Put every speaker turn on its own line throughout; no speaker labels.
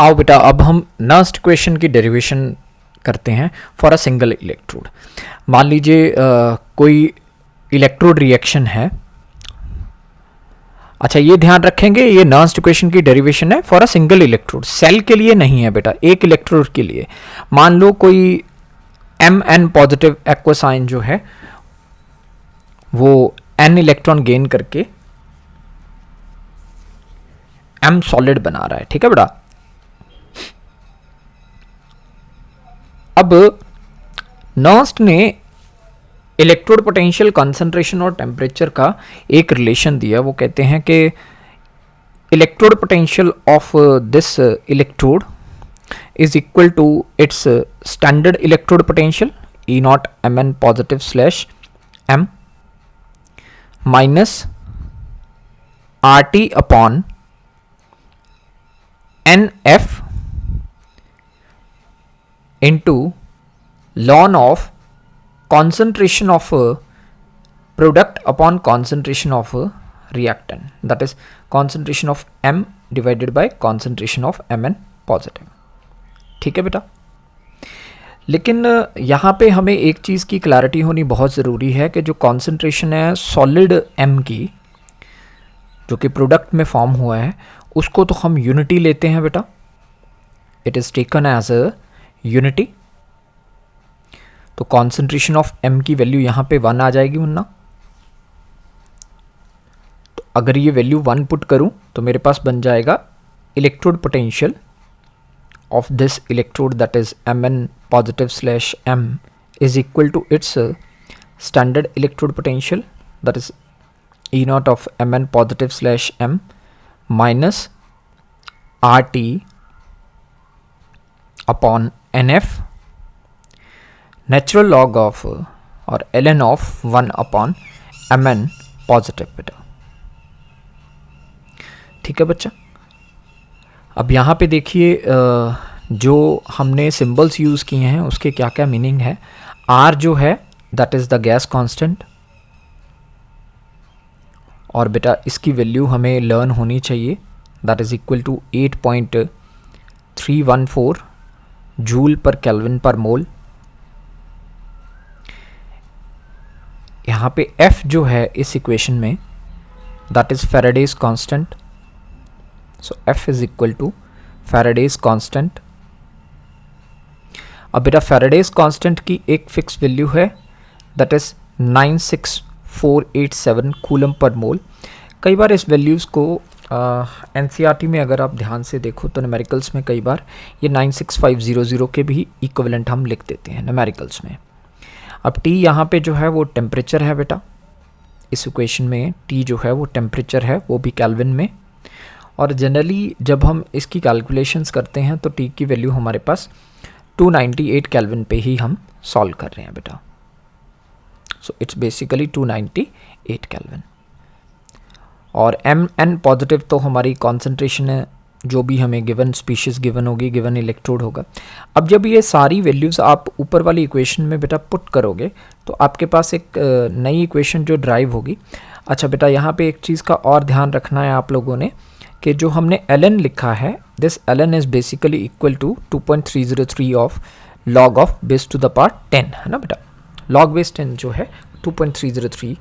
आओ बेटा अब हम नेक्स्ट इक्वेशन की डेरिवेशन करते हैं फॉर अ सिंगल इलेक्ट्रोड। मान लीजिए कोई इलेक्ट्रोड रिएक्शन है। अच्छा ये ध्यान रखेंगे, ये नेक्स्ट इक्वेशन की डेरिवेशन है for a single electrode, cell के लिए नहीं है बेटा, एक इलेक्ट्रोड के लिए। मान लो कोई Mn पॉजिटिव एक्वासाइन जो है वो n इलेक्ट्रॉन गेन करके M सॉलिड बना रहा है, ठीक है बेटा। अब नर्स्ट ने इलेक्ट्रोड पोटेंशियल कंसंट्रेशन और टेम्परेचर का एक रिलेशन दिया। वो कहते हैं कि electrode potential of this electrode is equal to its standard electrode potential E naught Mn positive slash M minus RT upon NF into ln of concentration of a product upon concentration of a reactant, that is concentration of M divided by concentration of Mn positive। ठीक है बेटा, लेकिन यहाँ पे हमें एक चीज़ की clarity होनी बहुत ज़रूरी है कि जो कॉन्सेंट्रेशन है सॉलिड M की, जो कि प्रोडक्ट में फॉर्म हुआ है, उसको तो हम यूनिटी लेते हैं बेटा, it is taken as a unity. तो कॉन्सेंट्रेशन ऑफ M की वैल्यू यहाँ पे 1 आ जाएगी मुन्ना। तो अगर ये वैल्यू 1 पुट करूँ तो मेरे पास बन जाएगा electrode potential of this electrode, that is Mn positive slash M is equal to its standard electrode potential, that is E naught of Mn positive slash M minus RT upon NF natural log of or ln of 1 upon Mn positive बेटा। ठीक है बच्चा। अब यहाँ पे देखिए जो हमने सिंबल्स यूज़ किए हैं उसके क्या क्या मीनिंग है। R जो है that is the gas constant, और बेटा इसकी वैल्यू हमें लर्न होनी चाहिए, that is equal to 8.314 joule per kelvin per mole. यहाँ पे F जो है इस इक्वेशन में that is Faraday's constant, so F is equal to Faraday's constant। अब बेटा Faraday's constant की एक फिक्स वैल्यू है that is 96487 कूलम पर मोल। कई बार इस वैल्यूज़ को NCERT में अगर आप ध्यान से देखो तो न्यूमेरिकल्स में कई बार ये 96500 के भी इक्विवेलेंट हम लिख देते हैं न्यूमेरिकल्स में। अब T यहाँ पे जो है वो टेम्परेचर है बेटा, इस इक्वेशन में T जो है वो टेम्परेचर है, वो भी केल्विन में। और जनरली जब हम इसकी कैलकुलेशंस करते हैं तो T की वैल्यू हमारे पास 298 केल्विन पे ही हम सॉल्व कर रहे हैं बेटा। So it's basically 298 kelvin. और Mn पॉजिटिव तो हमारी कॉन्सेंट्रेशन है, जो भी हमें गिवन स्पीशीज़ गिवन होगी, गिवन इलेक्ट्रोड होगा। अब जब ये सारी वैल्यूज़ आप ऊपर वाली इक्वेशन में बेटा पुट करोगे तो आपके पास एक नई इक्वेशन जो ड्राइव होगी। अच्छा बेटा यहाँ पे एक चीज़ का और ध्यान रखना है आप लोगों ने कि जो हमने ln लिखा है, this ln is basically equal to 2.303 of log of base to the power 10, है ना बेटा। log बेस 10 जो है 2.303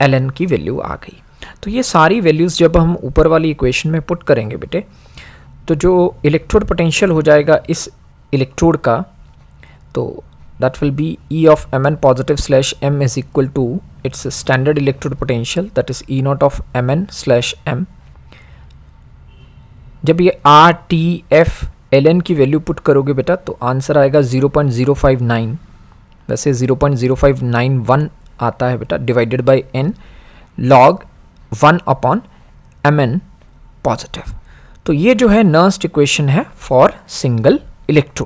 ln की वैल्यू आ गई। तो ये सारी वैल्यूज़ जब हम ऊपर वाली इक्वेशन में पुट करेंगे बेटे, तो जो इलेक्ट्रोड पोटेंशियल हो जाएगा इस इलेक्ट्रोड का, तो that will be E of Mn positive slash M is equal to its standard electrode potential, that is E naught of Mn slash M। जब ये R T F ln की वैल्यू put करोगे बेटा तो आंसर आएगा 0.059, वैसे 0.0591 आता है बेटा, divided by n log 1 upon Mn positive. तो ये जो है नेक्स्ट इक्वेशन है फॉर सिंगल इलेक्ट्रोड।